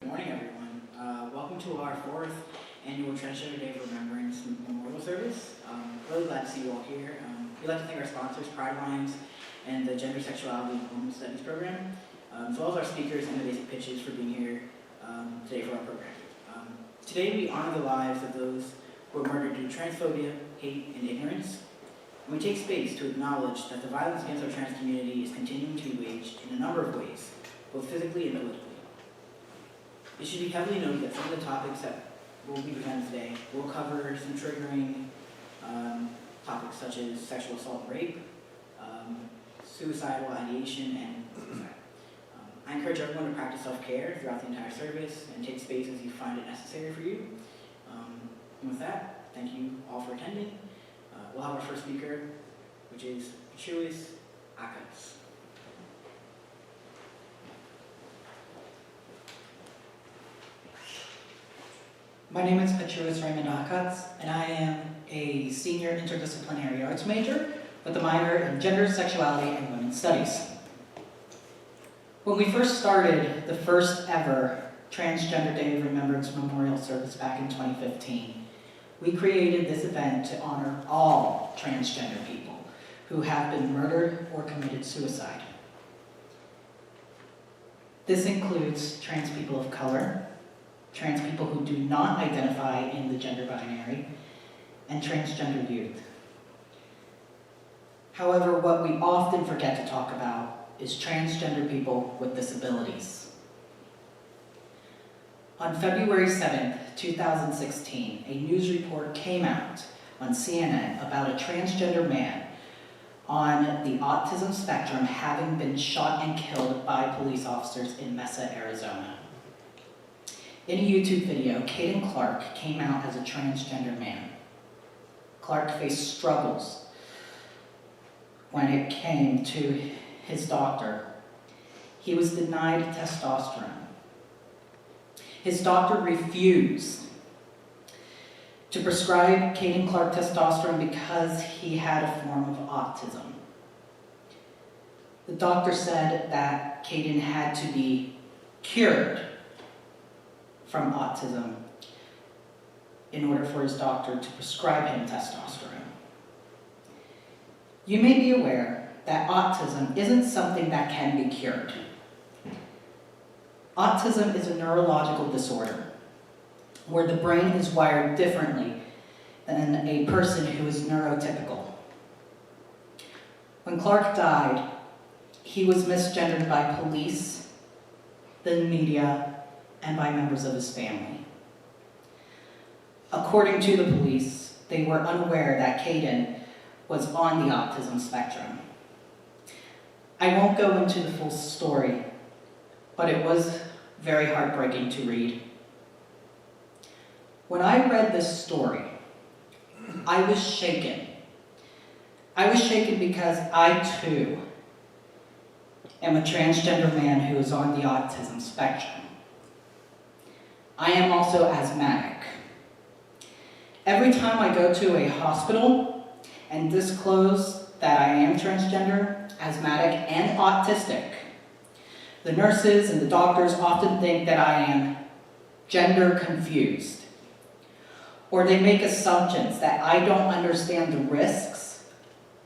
Good morning, everyone. Welcome to our 4th annual Transgender Day of Remembrance Memorial Service. Really glad to see you all here. We'd like to thank our sponsors, Pride Lines, and the Gender, Sexuality, and Women's Studies program, as well as our speakers and the basic pitches for being here today for our program. Today we honor the lives of those who were murdered due to transphobia, hate, and ignorance. And we take space to acknowledge that the violence against our trans community is continuing to be waged in a number of ways, both physically and politically. It should be heavily noted that some of the topics that will be presented today will cover some triggering topics such as sexual assault and rape, suicidal ideation, and suicide. I encourage everyone to practice self-care throughout the entire service and take space as you find it necessary for you. And with that, thank you all for attending. We'll have our first speaker, which is Pachuis Akats. My name is Pitt-Bradford and I am a senior interdisciplinary arts major with a minor in gender, sexuality, and women's studies. When we first started the first ever Transgender Day of Remembrance Memorial Service back in 2015, we created this event to honor all transgender people who have been murdered or committed suicide. This includes trans people of color, trans people who do not identify in the gender binary, and transgender youth. However, what we often forget to talk about is transgender people with disabilities. On February 7th, 2016, a news report came out on CNN about a transgender man on the autism spectrum having been shot and killed by police officers in Mesa, Arizona. In a YouTube video, Caden Clark came out as a transgender man. Clark faced struggles when it came to his doctor. He was denied testosterone. His doctor refused to prescribe Caden Clark testosterone because he had a form of autism. The doctor said that Caden had to be cured from autism in order for his doctor to prescribe him testosterone. You may be aware that autism isn't something that can be cured. Autism is a neurological disorder where the brain is wired differently than a person who is neurotypical. When Clark died, he was misgendered by police, the media, and by members of his family. According to the police, they were unaware that Caden was on the autism spectrum. I won't go into the full story, but it was very heartbreaking to read. When I read this story, I was shaken. I was shaken because I, too, am a transgender man who is on the autism spectrum. I am also asthmatic. Every time I go to a hospital and disclose that I am transgender, asthmatic, and autistic, the nurses and the doctors often think that I am gender confused, or they make assumptions that I don't understand the risks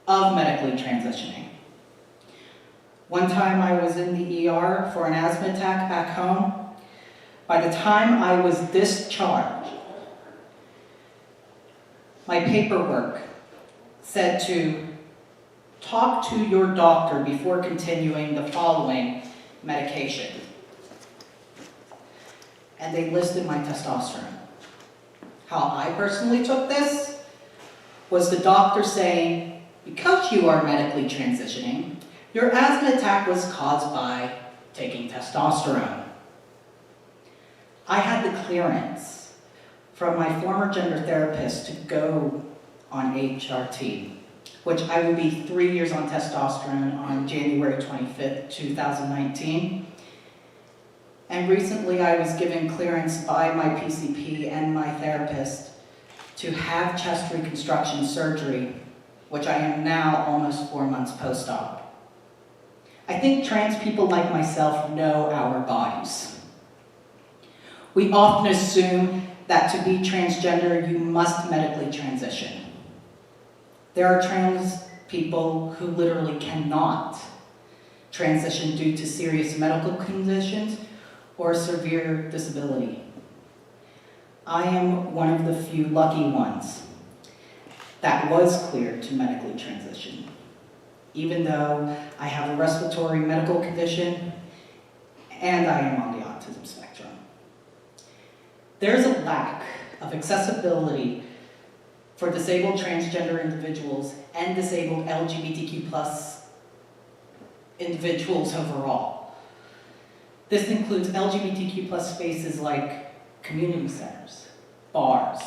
of medically transitioning. One time I was in the ER for an asthma attack back home. By the time I was discharged, my paperwork said to talk to your doctor before continuing the following medication. And they listed my testosterone. How I personally took this was the doctor saying, because you are medically transitioning, your asthma attack was caused by taking testosterone. I had the clearance from my former gender therapist to go on HRT, which I will be 3 years on testosterone on January 25th, 2019. And recently I was given clearance by my PCP and my therapist to have chest reconstruction surgery, which I am now almost 4 months post-op. I think trans people like myself know our bodies. We often assume that to be transgender, you must medically transition. There are trans people who literally cannot transition due to serious medical conditions or severe disability. I am one of the few lucky ones that was cleared to medically transition, even though I have a respiratory medical condition and I am on the autism spectrum. There's a lack of accessibility for disabled transgender individuals and disabled LGBTQ+ individuals overall. This includes LGBTQ+ spaces like community centers, bars,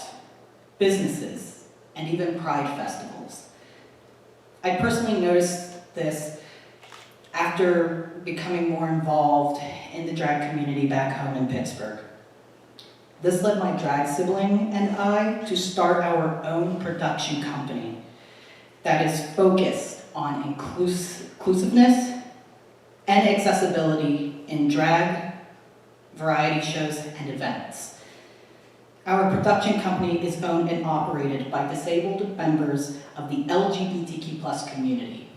businesses, and even pride festivals. I personally noticed this after becoming more involved in the drag community back home in Pittsburgh. This led my drag sibling and I to start our own production company that is focused on inclusiveness and accessibility in drag, variety shows, and events. Our production company is owned and operated by disabled members of the LGBTQ+ community.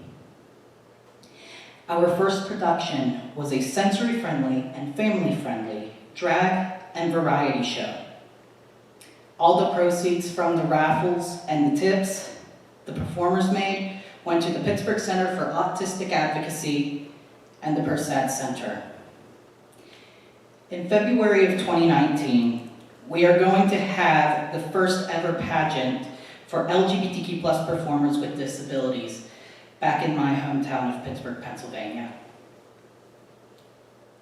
Our first production was a sensory-friendly and family-friendly drag and variety show. All the proceeds from the raffles and the tips the performers made went to the Pittsburgh Center for Autistic Advocacy and the PERSAD Center. In February of 2019, we are going to have the first ever pageant for LGBTQ+ performers with disabilities back in my hometown of Pittsburgh, Pennsylvania.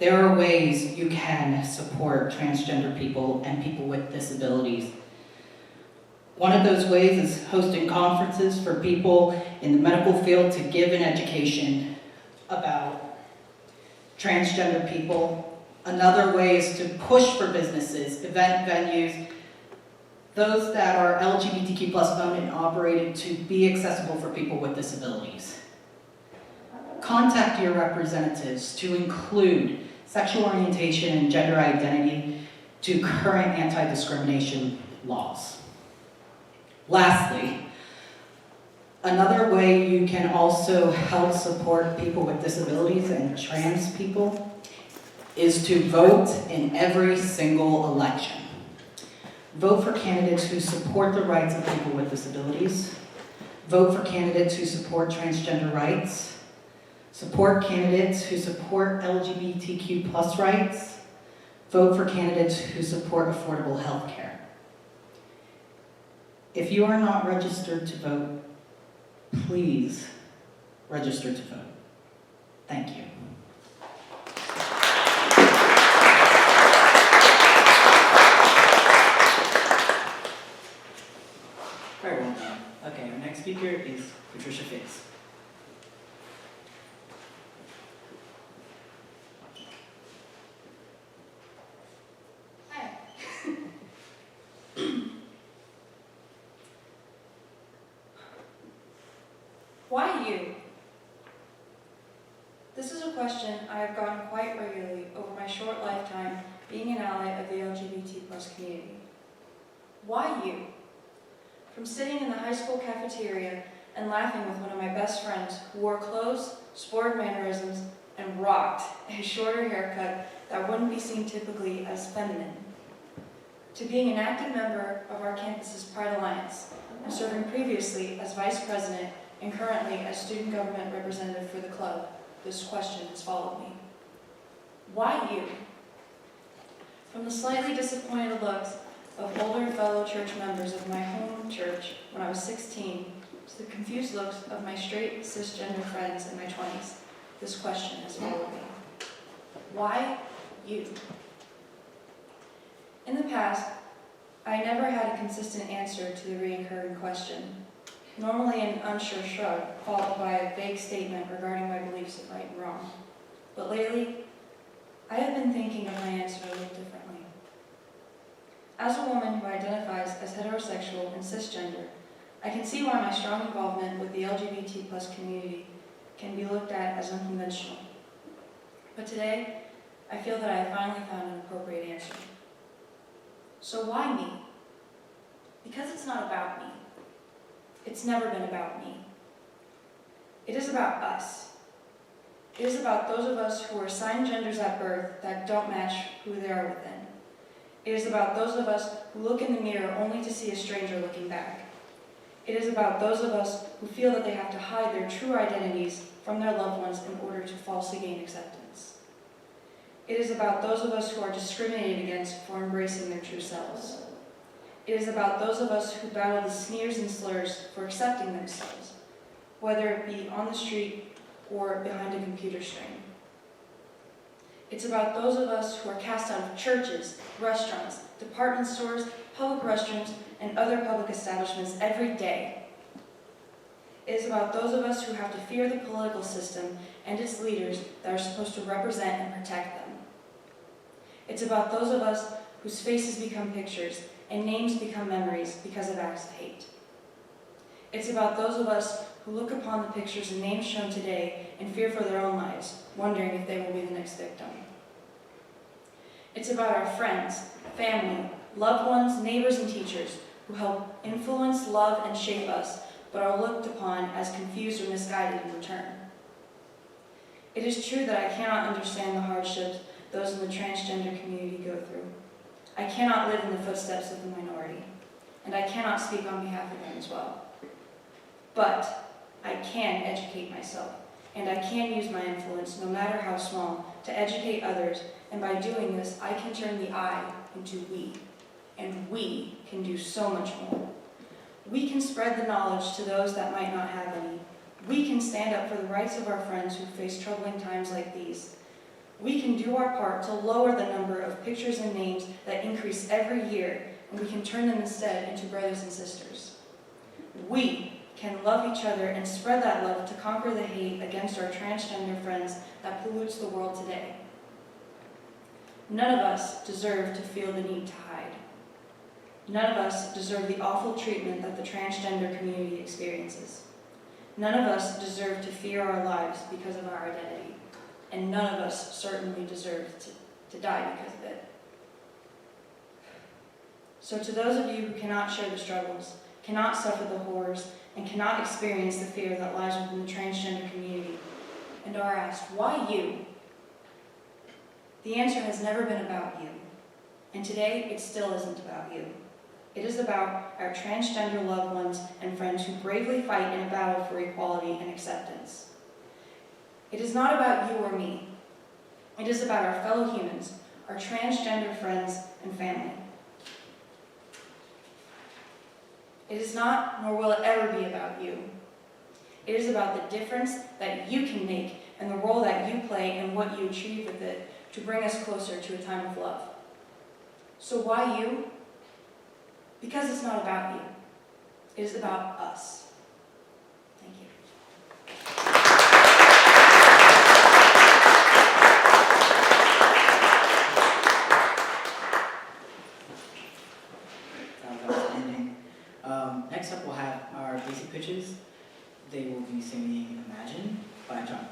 There are ways you can support transgender people and people with disabilities. One of those ways is hosting conferences for people in the medical field to give an education about transgender people. Another way is to push for businesses, event venues, those that are LGBTQ+ owned and operated to be accessible for people with disabilities. Contact your representatives to include sexual orientation and gender identity to current anti-discrimination laws. Lastly, another way you can also help support people with disabilities and trans people is to vote in every single election. Vote for candidates who support the rights of people with disabilities. Vote for candidates who support transgender rights. Support candidates who support LGBTQ+ rights. Vote for candidates who support affordable health care. If you are not registered to vote, please register to vote. Thank you. Very well done. Okay, our next speaker is Patricia Fitz. Why you? This is a question I have gotten quite regularly over my short lifetime being an ally of the LGBT+ community. Why you? From sitting in the high school cafeteria and laughing with one of my best friends who wore clothes, sported mannerisms, and rocked a shorter haircut that wouldn't be seen typically as feminine, to being an active member of our campus's Pride Alliance and serving previously as vice president and currently as student government representative for the club, this question has followed me. Why you? From the slightly disappointed looks of older fellow church members of my home church when I was 16, to the confused looks of my straight cisgender friends in my 20s, this question has followed me. Why you? In the past, I never had a consistent answer to the recurring question. Normally an unsure shrug, followed by a vague statement regarding my beliefs of right and wrong. But lately, I have been thinking of my answer a little differently. As a woman who identifies as heterosexual and cisgender, I can see why my strong involvement with the LGBT+ community can be looked at as unconventional. But today, I feel that I have finally found an appropriate answer. So why me? Because it's not about me. It's never been about me. It is about us. It is about those of us who are assigned genders at birth that don't match who they are within. It is about those of us who look in the mirror only to see a stranger looking back. It is about those of us who feel that they have to hide their true identities from their loved ones in order to falsely gain acceptance. It is about those of us who are discriminated against for embracing their true selves. It is about those of us who battle the sneers and slurs for accepting themselves, whether it be on the street or behind a computer screen. It's about those of us who are cast out of churches, restaurants, department stores, public restrooms, and other public establishments every day. It is about those of us who have to fear the political system and its leaders that are supposed to represent and protect them. It's about those of us whose faces become pictures and names become memories because of acts of hate. It's about those of us who look upon the pictures and names shown today and fear for their own lives, wondering if they will be the next victim. It's about our friends, family, loved ones, neighbors, and teachers who help influence, love, and shape us, but are looked upon as confused or misguided in return. It is true that I cannot understand the hardships those in the transgender community go through. I cannot live in the footsteps of the minority, and I cannot speak on behalf of them as well. But I can educate myself, and I can use my influence, no matter how small, to educate others, and by doing this, I can turn the I into we, and we can do so much more. We can spread the knowledge to those that might not have any. We can stand up for the rights of our friends who face troubling times like these. We can do our part to lower the number of pictures and names that increase every year, and we can turn them instead into brothers and sisters. We can love each other and spread that love to conquer the hate against our transgender friends that pollutes the world today. None of us deserve to feel the need to hide. None of us deserve the awful treatment that the transgender community experiences. None of us deserve to fear our lives because of our identity. And none of us certainly deserve to die because of it. So to those of you who cannot share the struggles, cannot suffer the horrors, and cannot experience the fear that lies within the transgender community, and are asked, why you? The answer has never been about you, and today it still isn't about you. It is about our transgender loved ones and friends who bravely fight in a battle for equality and acceptance. It is not about you or me. It is about our fellow humans, our transgender friends and family. It is not, nor will it ever be about you. It is about the difference that you can make and the role that you play and what you achieve with it to bring us closer to a time of love. So why you? Because it's not about you. It is about us. Thank you. Outstanding. Next up, we'll have our basic pitches. They will be singing Imagine by John.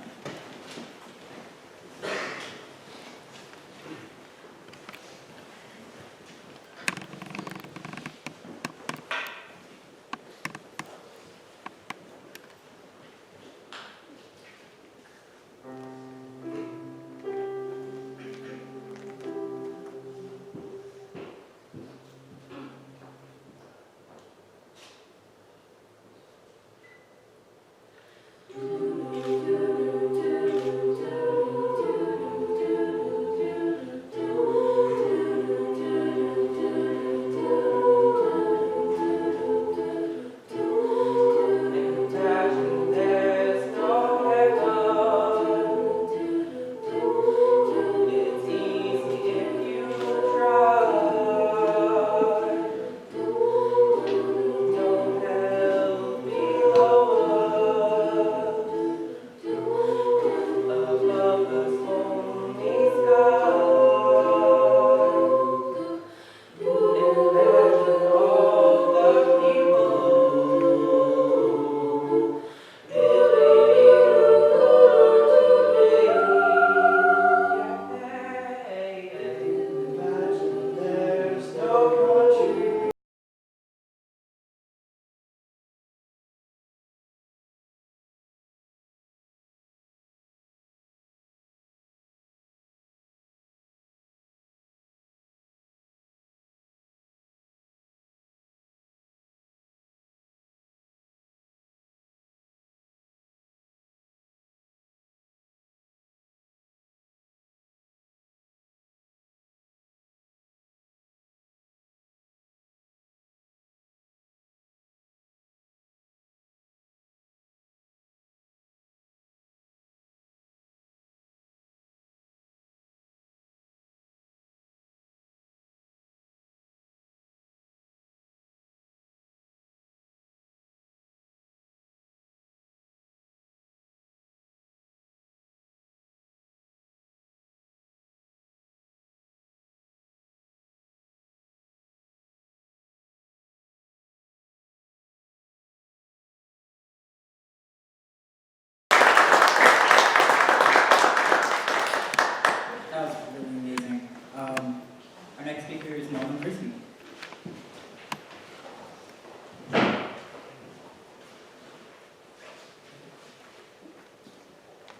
Our next speaker is Norman Frisbee.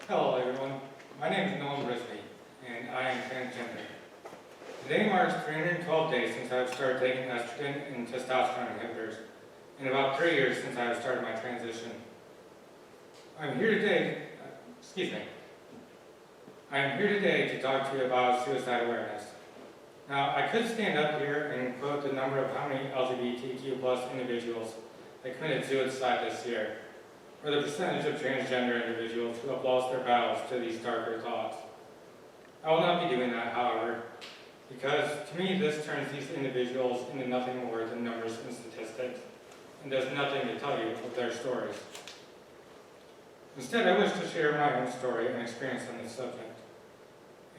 Hello everyone, my name is Nolan Brisby, and I am transgender. Today marks 312 days since I have started taking estrogen and testosterone inhibitors, and about 3 years since I have started my transition. I'm here today to talk to you about suicide awareness. Now, I could stand up here and quote the number of how many LGBTQ plus individuals that committed suicide this year, or the percentage of transgender individuals who have lost their battles to these darker thoughts. I will not be doing that, however, because to me this turns these individuals into nothing more than numbers and statistics, and does nothing to tell you of their stories. Instead, I wish to share my own story and experience on this subject,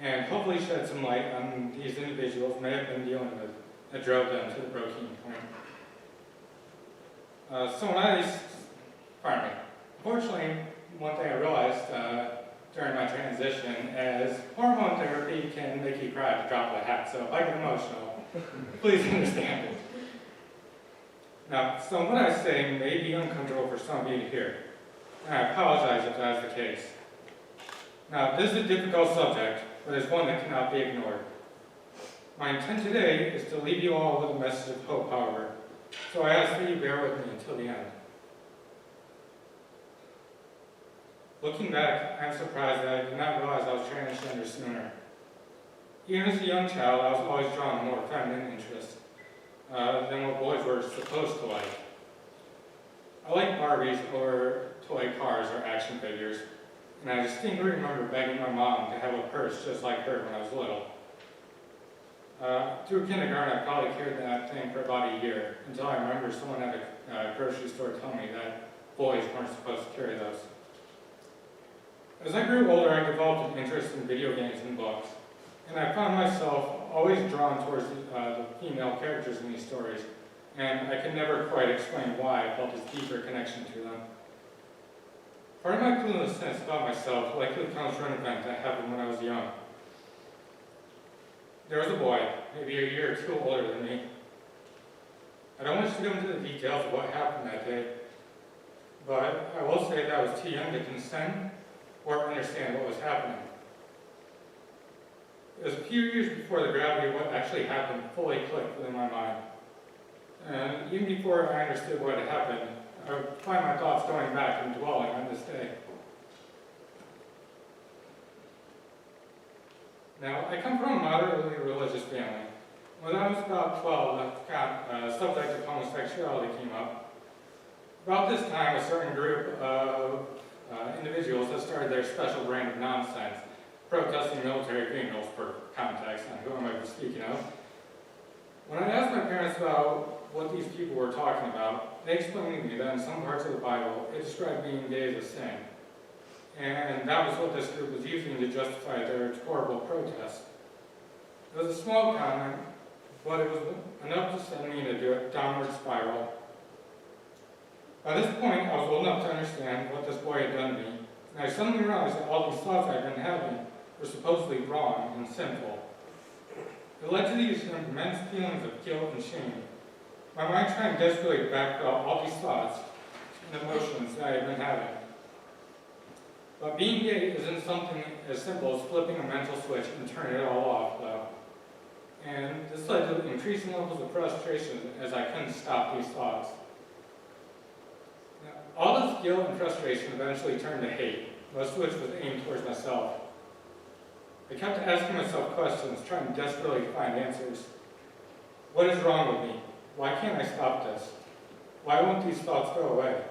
and hopefully shed some light on these individuals may have been dealing with that drove them to the breaking point. Unfortunately, one thing I realized during my transition is hormone therapy can make you cry at the drop of a hat, so if I get emotional, please understand it. Now, so what I say may be uncomfortable for some of you to hear, and I apologize if that is the case. Now, this is a difficult subject, but it's one that cannot be ignored. My intent today is to leave you all with a message of hope, however, so I ask that you bear with me until the end. Looking back, I'm surprised that I did not realize I was transgender sooner. Even as a young child, I was always drawn to more feminine interests than what boys were supposed to like. I like Barbies or toy cars or action figures, and I distinctly remember begging my mom to have a purse just like her when I was little. Through kindergarten, I probably carried that thing for about a year, until I remember someone at a grocery store telling me that boys weren't supposed to carry those. As I grew older, I developed an interest in video games and books, and I found myself always drawn towards the female characters in these stories, and I could never quite explain why I felt this deeper connection to them. Part of my cluelessness about myself likely comes from an event that happened when I was young. There was a boy, maybe a year or two older than me. I don't want to go into the details of what happened that day, but I will say that I was too young to consent or understand what was happening. It was a few years before the gravity of what actually happened fully clicked within my mind. And even before I understood what had happened, I would find my thoughts going back and dwelling on this day. Now, I come from a moderately religious family. When I was about 12, the subject of homosexuality came up. About this time, a certain group of individuals that started their special brand of nonsense, protesting military funerals for context on who I might be speaking of. When I asked my parents about what these people were talking about, they explained to me that in some parts of the Bible, it described being gay as a sin. And that was what this group was using to justify their horrible protest. It was a small comment, but it was enough to send me into a downward spiral. By this point, I was old enough to understand what this boy had done to me, and I suddenly realized that all these thoughts I had been having were supposedly wrong and sinful. It led to these immense feelings of guilt and shame. My mind trying desperately to back out all these thoughts and emotions that I had been having. But being gay isn't something as simple as flipping a mental switch and turning it all off, though. And this led to increasing levels of frustration as I couldn't stop these thoughts. All this guilt and frustration eventually turned to hate, most of which was aimed towards myself. I kept asking myself questions, trying desperately to find answers. What is wrong with me? Why can't I stop this? Why won't these thoughts go away?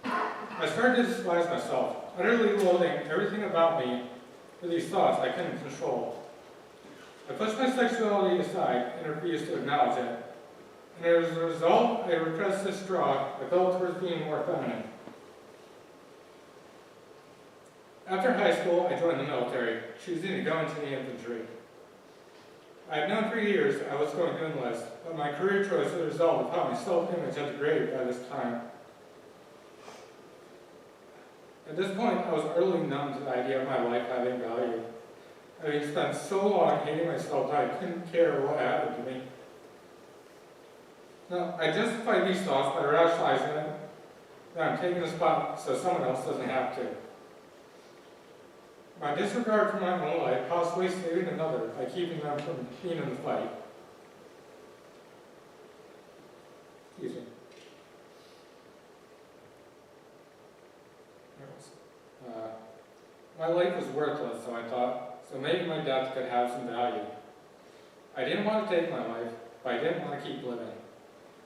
I started to despise myself, utterly loathing everything about me for these thoughts I couldn't control. I pushed my sexuality aside and refused to acknowledge it. And as a result, I repressed this draw I felt towards being more feminine. After high school, I joined the military, choosing to go into the infantry. I had known for years I was going to enlist, but my career choice was a result of how my self-image had degraded by this time. At this point, I was utterly numb to the idea of my life having value. Having spent so long hating myself that I couldn't care what happened to me. Now, I justify these thoughts by rationalizing it, that I'm taking the spot so someone else doesn't have to. My disregard for my own life possibly saving another by keeping them from being in the fight. Excuse me. My life was worthless, so I thought, so maybe my death could have some value. I didn't want to take my life, but I didn't want to keep living.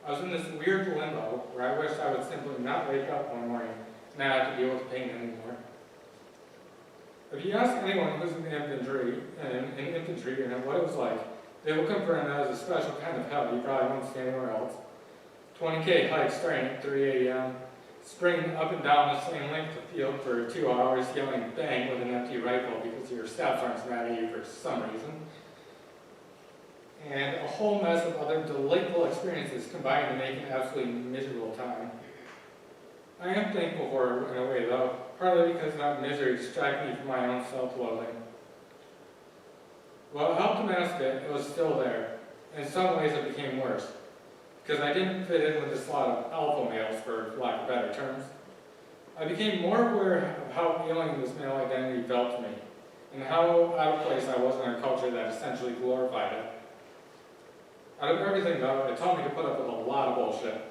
I was in this weird limbo where I wished I would simply not wake up one morning and not have to deal with pain anymore. If you ask anyone who's in infantry and what it was like, they will confirm that it was a special kind of hell you probably won't see anywhere else. 20K hike starting at 3 a.m., sprinting up and down the same length of field for 2 hours, yelling bang with an empty rifle because your staff sergeant's mad at you for some reason. And a whole mess of other delightful experiences combined to make an absolutely miserable time. I am thankful for it in a way though, partly because that misery distracted me from my own self-loathing. While it helped to mask it, it was still there. In some ways it became worse, because I didn't fit in with this lot of alpha males, for lack of better terms. I became more aware of how alien this male identity felt to me, and how out of place I was in a culture that essentially glorified it. Out of everything though, it taught me to put up with a lot of bullshit.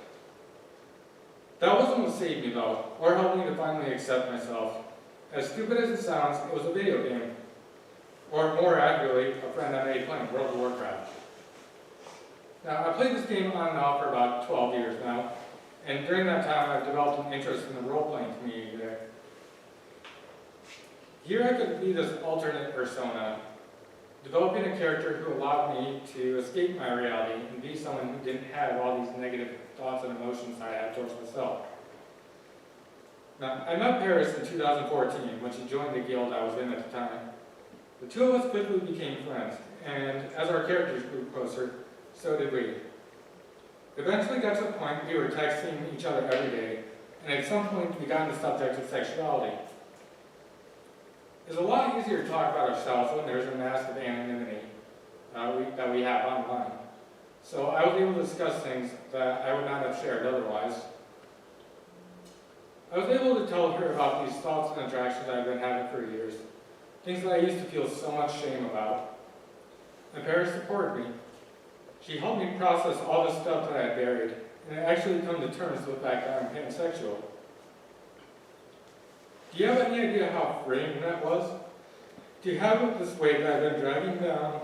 That wasn't what saved me though, or helped me to finally accept myself. As stupid as it sounds, it was a video game. Or more accurately, a friend I made playing World of Warcraft. Now, I've played this game on and off for about 12 years now, and during that time I've developed an interest in the role-playing community there. Here I could be this alternate persona, developing a character who allowed me to escape my reality and be someone who didn't have all these negative thoughts and emotions I had towards myself. Now, I met Paris in 2014 when she joined the guild I was in at the time. The two of us quickly became friends, and as our characters grew closer, so did we. Eventually got to the point we were texting each other every day, and at some point we got on the subject of sexuality. It's a lot easier to talk about ourselves when there's a mask of anonymity that we have online. So I was able to discuss things that I would not have shared otherwise. I was able to tell her about these thoughts and attractions I've been having for years, things that I used to feel so much shame about. And Paris supported me. She helped me process all the stuff that I had buried, and actually come to terms with the fact that I'm pansexual. Do you have any idea how freeing that was? To have this weight that I've been dragging down,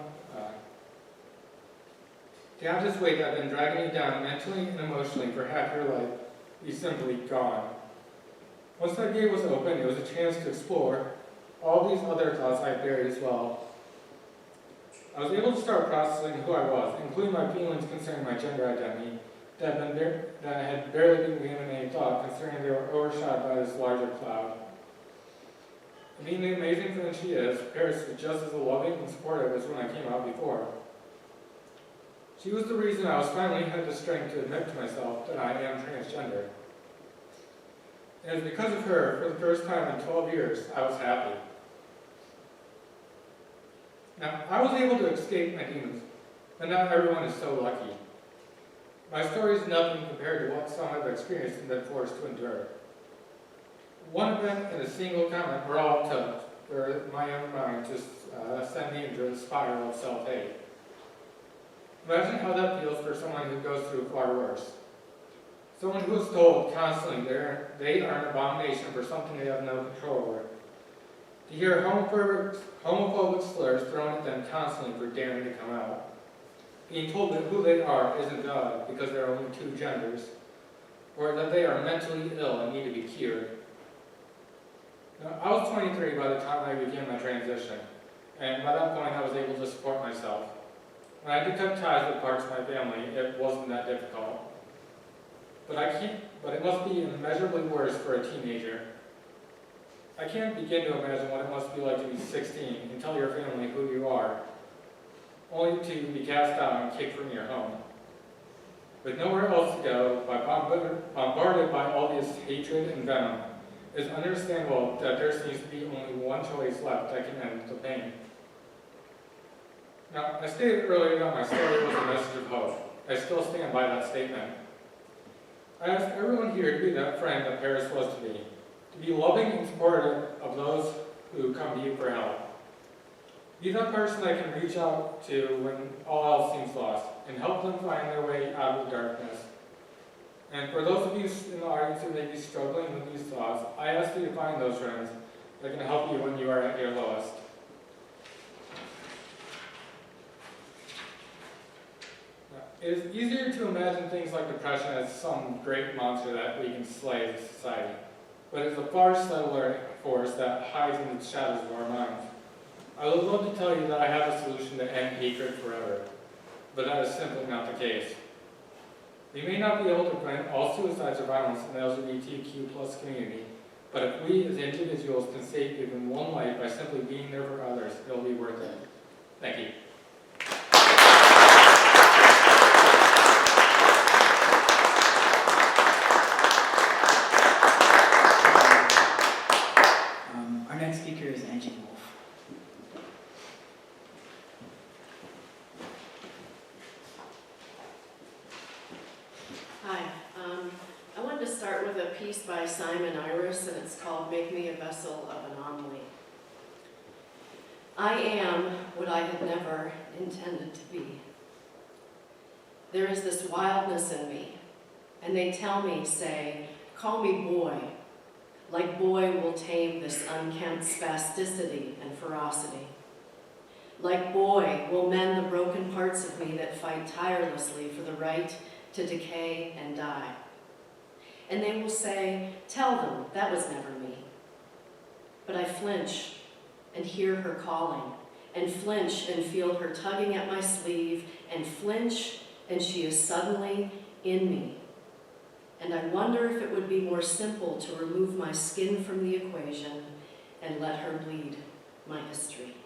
me down mentally and emotionally for half your life, be simply gone. Once that gate was open, it was a chance to explore all these other thoughts I buried as well. I was able to start processing who I was, including my feelings concerning my gender identity, that had barely been given any thought, considering they were overshadowed by this larger cloud. Being the amazing friend she is, Paris was just as loving and supportive as when I came out before. She was the reason I was finally had the strength to admit to myself that I am transgender. And it's because of her, for the first time in 12 years, I was happy. Now, I was able to escape my demons, but not everyone is so lucky. My story is nothing compared to what some have experienced and been forced to endure. One event and a single comment were all it took for my own mind to send me into a spiral of self-hate. Imagine how that feels for someone who goes through far worse. Someone who is told constantly they are an abomination for something they have no control over. To hear homophobic slurs thrown at them constantly for daring to come out. Being told that who they are isn't God because there are only two genders, or that they are mentally ill and need to be cured. Now, I was 23 by the time I began my transition, and by that point I was able to support myself. When I had to cut ties with parts of my family, it wasn't that difficult. But it must be immeasurably worse for a teenager. I can't begin to imagine what it must be like to be 16 and tell your family who you are, only to be cast out and kicked from your home. With nowhere else to go, bombarded by all this hatred and venom, it's understandable that there seems to be only one choice left that can end the pain. Now, I stated earlier that my story was a message of hope. I still stand by that statement. I ask everyone here to be that friend that Paris was to me, to be loving and supportive of those who come to you for help. Be that person I can reach out to when all else seems lost, and help them find their way out of the darkness. And for those of you in the audience who may be struggling with these thoughts, I ask you to find those friends that can help you when you are at your lowest. It is easier to imagine things like depression as some great monster that we can slay as a society, but it's a far subtler force that hides in the shadows of our minds. I would love to tell you that I have a solution to end hatred forever, but that is simply not the case. We may not be able to prevent all suicides or violence in the LGBTQ+ community, but if we as individuals can save even one life by simply being there for others, it'll be worth it. Thank you. Our next speaker is Angie Wolf. Hi. I wanted to start with a piece by Simon Iris, and it's called Make Me a Vessel of Anomaly. I am what I had never intended to be. There is this wildness in me, and they tell me, say, call me boy, like boy will tame this unkempt spasticity and ferocity. Like boy will mend the broken parts of me that fight tirelessly for the right to decay and die. And they will say, tell them, that was never me. But I flinch and hear her calling, and flinch and feel her tugging at my sleeve, and flinch and she is suddenly in me. And I wonder if it would be more simple to remove my skin from the equation and let her bleed my history.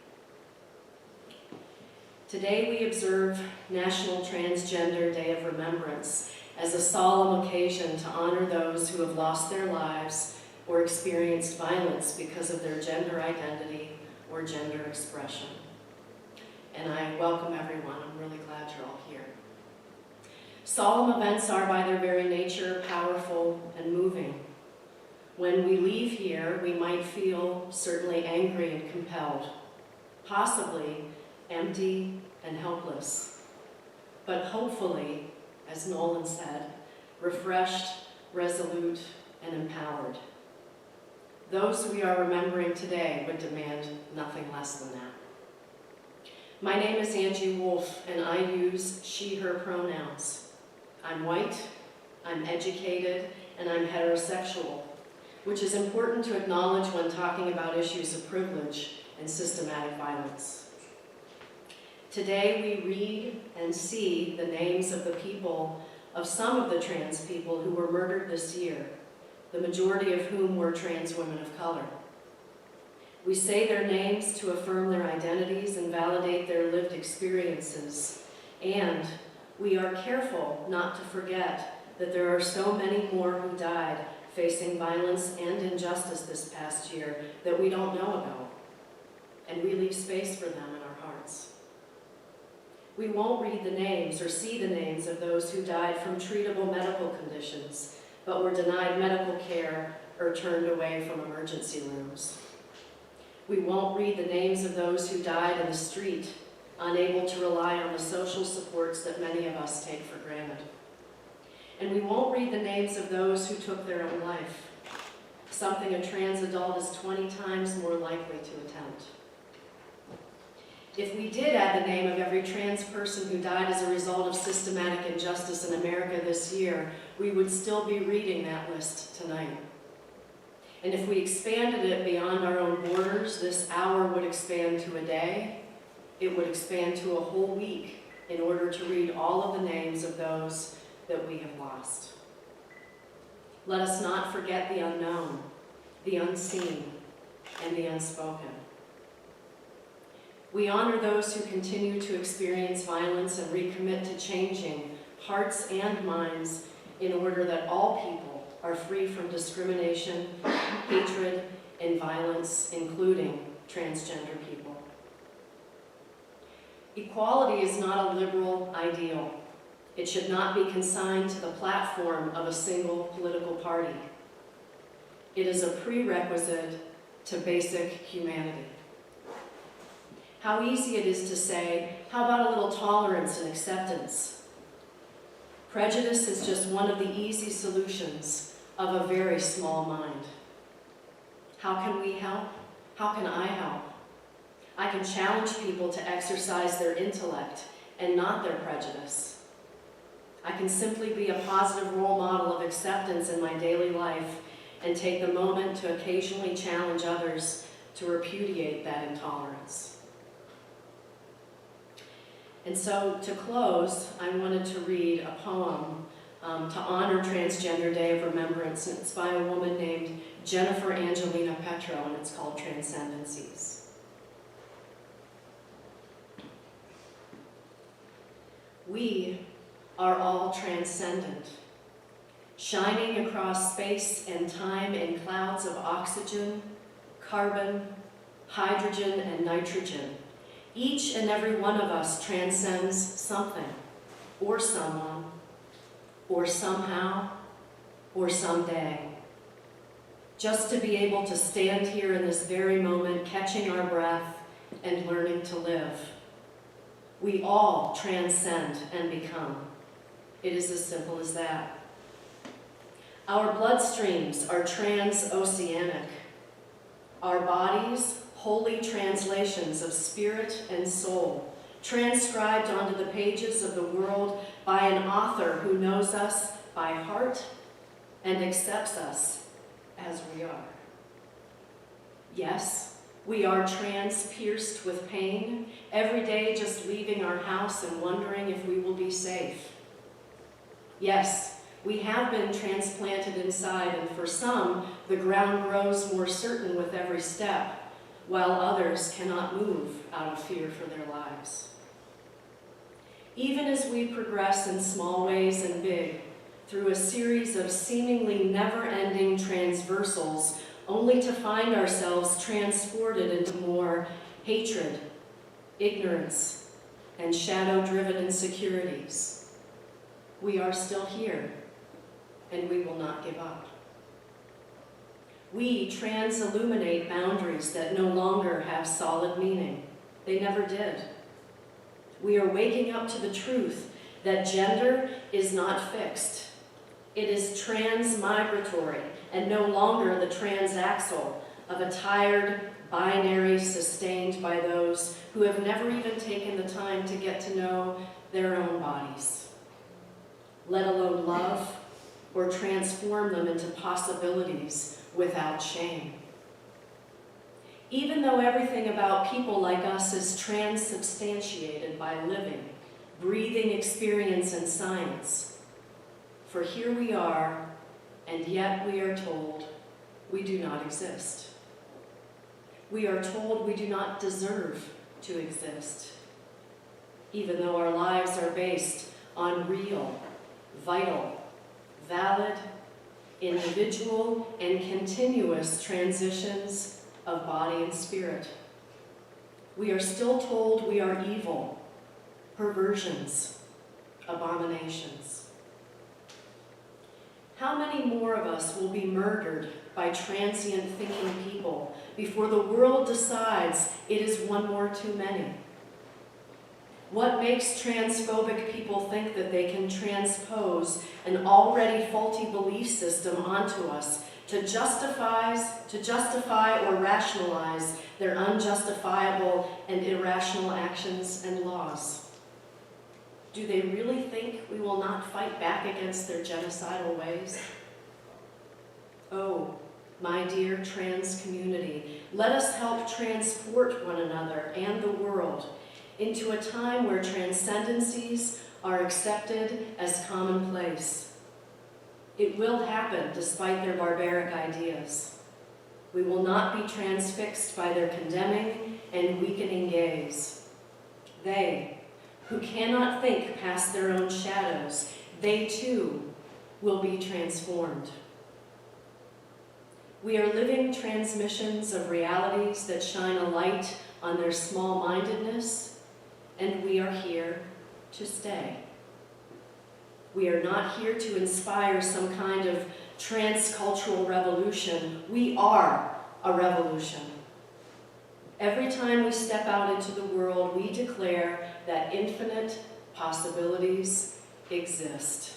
Today we observe National Transgender Day of Remembrance as a solemn occasion to honor those who have lost their lives or experienced violence because of their gender identity or gender expression. And I welcome everyone. I'm really glad you're all here. Solemn events are by their very nature powerful and moving. When we leave here, we might feel certainly angry and compelled, possibly empty and helpless, but hopefully, as Nolan said, refreshed, resolute, and empowered. Those we are remembering today would demand nothing less than that. My name is Angie Wolf, and I use she, her pronouns. I'm white, I'm educated, and I'm heterosexual, which is important to acknowledge when talking about issues of privilege and systematic violence. Today we read and see the names of the people, of some of the trans people who were murdered this year, the majority of whom were trans women of color. We say their names to affirm their identities and validate their lived experiences, and we are careful not to forget that there are so many more who died facing violence and injustice this past year that we don't know about, and we leave space for them in our hearts. We won't read the names or see the names of those who died from treatable medical conditions, but were denied medical care or turned away from emergency rooms. We won't read the names of those who died in the street, unable to rely on the social supports that many of us take for granted. And we won't read the names of those who took their own life, something a trans adult is 20 times more likely to attempt. If we did add the name of every trans person who died as a result of systematic injustice in America this year, we would still be reading that list tonight. And if we expanded it beyond our own borders, this hour would expand to a day. It would expand to a whole week in order to read all of the names of those that we have lost. Let us not forget the unknown, the unseen, and the unspoken. We honor those who continue to experience violence and recommit to changing hearts and minds in order that all people are free from discrimination, hatred, and violence, including transgender people. Equality is not a liberal ideal. It should not be consigned to the platform of a single political party. It is a prerequisite to basic humanity. How easy it is to say, how about a little tolerance and acceptance? Prejudice is just one of the easy solutions of a very small mind. How can we help? How can I help? I can challenge people to exercise their intellect and not their prejudice. I can simply be a positive role model of acceptance in my daily life and take the moment to occasionally challenge others to repudiate that intolerance. And so, to close, I wanted to read a poem to honor Transgender Day of Remembrance. It's by a woman named Jennifer Angelina Petro, and it's called Transcendencies. We are all transcendent, shining across space and time in clouds of oxygen, carbon, hydrogen, and nitrogen. Each and every one of us transcends something, or someone, or somehow, or someday. Just to be able to stand here in this very moment, catching our breath and learning to live. We all transcend and become. It is as simple as that. Our bloodstreams are transoceanic. Our bodies, holy translations of spirit and soul, transcribed onto the pages of the world by an author who knows us by heart and accepts us as we are. Yes, we are trans-pierced with pain, every day just leaving our house and wondering if we will be safe. Yes, we have been transplanted inside, and for some, the ground grows more certain with every step, while others cannot move out of fear for their lives. Even as we progress in small ways and big, through a series of seemingly never-ending transversals, only to find ourselves transported into more hatred, ignorance, and shadow-driven insecurities. We are still here, and we will not give up. We trans-illuminate boundaries that no longer have solid meaning. They never did. We are waking up to the truth that gender is not fixed. It is trans-migratory and no longer the transaxle of a tired binary sustained by those who have never even taken the time to get to know their own bodies, let alone love or transform them into possibilities without shame. Even though everything about people like us is transubstantiated by living, breathing experience and science, for here we are, and yet we are told we do not exist. We are told we do not deserve to exist, even though our lives are based on real, vital, valid, individual, and continuous transitions of body and spirit. We are still told we are evil, perversions, abominations. How many more of us will be murdered by transient thinking people before the world decides it is one more too many? What makes transphobic people think that they can transpose an already faulty belief system onto us to justify or rationalize their unjustifiable and irrational actions and laws? Do they really think we will not fight back against their genocidal ways? Oh, my dear trans community, let us help transport one another and the world into a time where transcendencies are accepted as commonplace. It will happen despite their barbaric ideas. We will not be transfixed by their condemning and weakening gaze. They, who cannot think past their own shadows, they too will be transformed. We are living transmissions of realities that shine a light on their small-mindedness and we are here to stay. We are not here to inspire some kind of transcultural revolution. We are a revolution. Every time we step out into the world, we declare that infinite possibilities exist.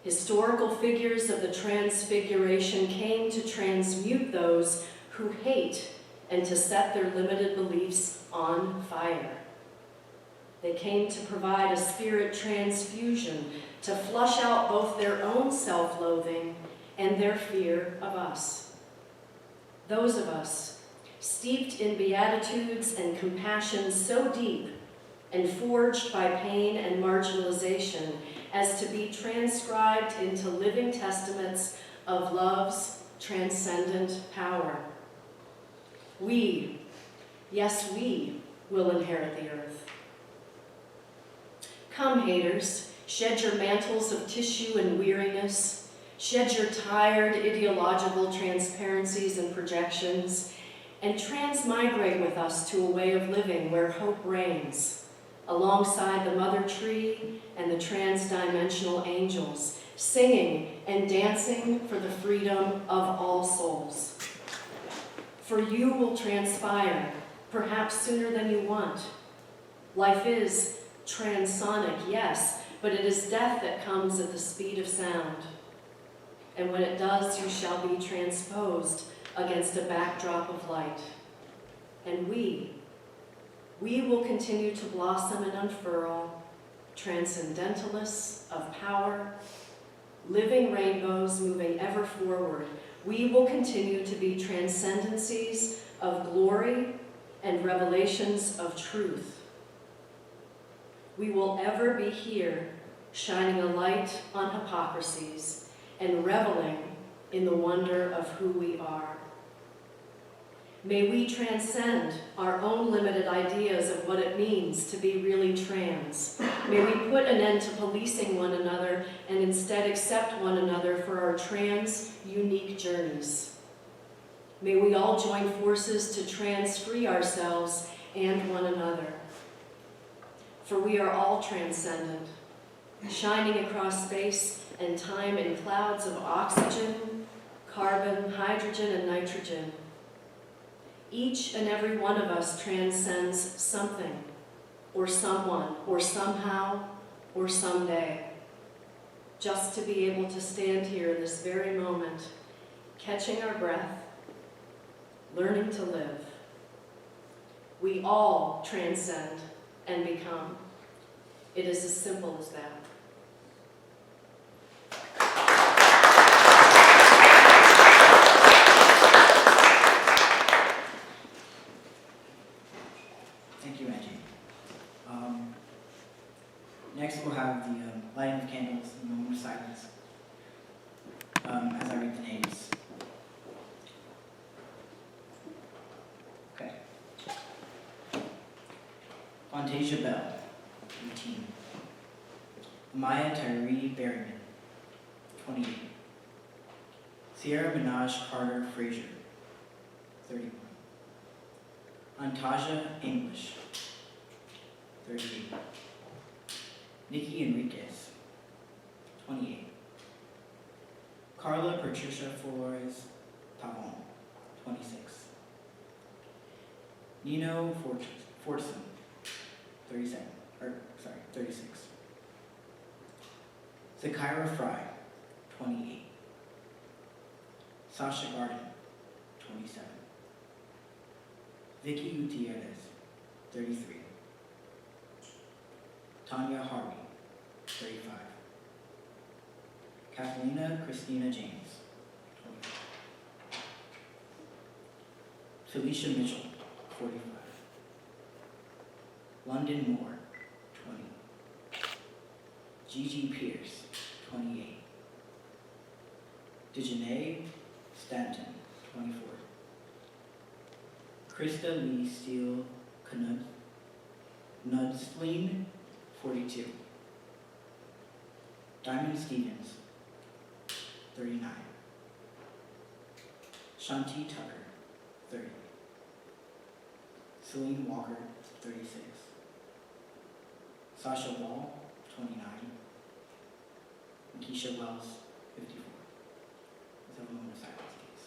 Historical figures of the Transfiguration came to transmute those who hate and to set their limited beliefs on fire. They came to provide a spirit transfusion to flush out both their own self-loathing and their fear of us. Those of us steeped in beatitudes and compassion so deep and forged by pain and marginalization as to be transcribed into living testaments of love's transcendent power. We, yes, we will inherit the earth. Come, haters, shed your mantles of tissue and weariness, shed your tired ideological transparencies and projections, and transmigrate with us to a way of living where hope reigns, alongside the mother tree and the trans-dimensional angels, singing and dancing for the freedom of all souls. For you will transpire, perhaps sooner than you want. Life is transonic, yes, but it is death that comes at the speed of sound. And when it does, you shall be transposed against a backdrop of light. And we will continue to blossom and unfurl, transcendentalists of power, living rainbows moving ever forward. We will continue to be transcendencies of glory and revelations of truth. We will ever be here, shining a light on hypocrisies and reveling in the wonder of who we are. May we transcend our own limited ideas of what it means to be really trans. May we put an end to policing one another and instead accept one another for our trans unique journeys. May we all join forces to trans-free ourselves and one another. For we are all transcendent, shining across space and time in clouds of oxygen, carbon, hydrogen, and nitrogen. Each and every one of us transcends something, or someone, or somehow, or someday. Just to be able to stand here in this very moment, catching our breath, learning to live. We all transcend and become. It is as simple as that. Thank you, Angie. Next, we'll have the lighting of candles and a moment of silence as I read the names. Okay. Fantasia Bell, 18. Amaya Tyree Berryman, 28. Sierra Minaj Carter Frazier, 31. Antaja English, 38. Nikki Enriquez, 28. Carla Patricia Flores Pavon, 26. Nino Fortson, 36. Zakira Fry, 28. Sasha Garden, 27. Vicky Gutierrez, 33. Tanya Harvey, 35. Kathlena Christina James, 25. Felicia Mitchell, 45. London Moore, 20. Gigi Pierce, 28. Dejanae Stanton, 24. Krista Lee Steele Nudsleen, 42. Diamond Stevens, 39. Shanti Tucker, 30. Celine Walker, 36. Sasha Wall, 29. And Keisha Wells, 54. Let's have a moment of silence, please.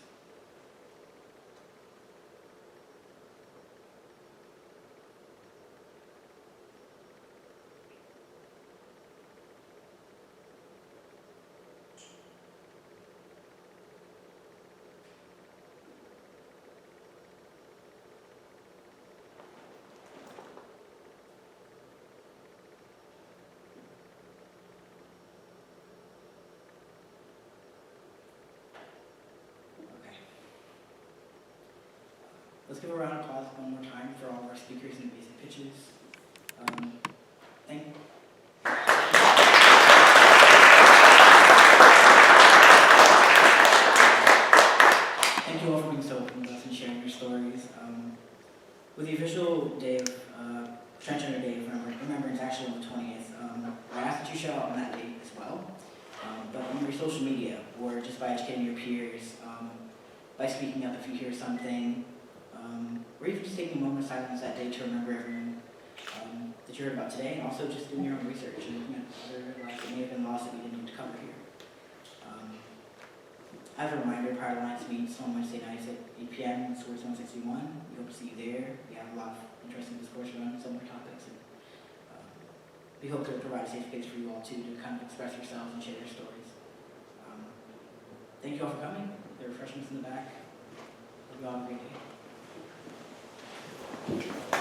Okay. Let's give a round of applause one more time for all of our speakers and basic pitches. Thank Thank you all for being so open with us and sharing your stories. With the official day of Transgender Day of Remembrance actually on the 20th, I ask that you show up on that date as well. But on your social media, or just by educating your peers, by speaking up if you hear something, or even just taking a moment of silence that day to remember everyone that you heard about today, and also just doing your own research and looking at other lives that may have been lost that we didn't need to cover here. As a reminder, Pride Alliance meets on Wednesday nights at 8 p.m. in Source 161. We hope to see you there. We have a lot of interesting discourse around similar topics, and we hope to provide a safe place for you all too to kind of express yourselves and share your stories. Thank you all for coming. There are refreshments in the back. Hope you all have a great day.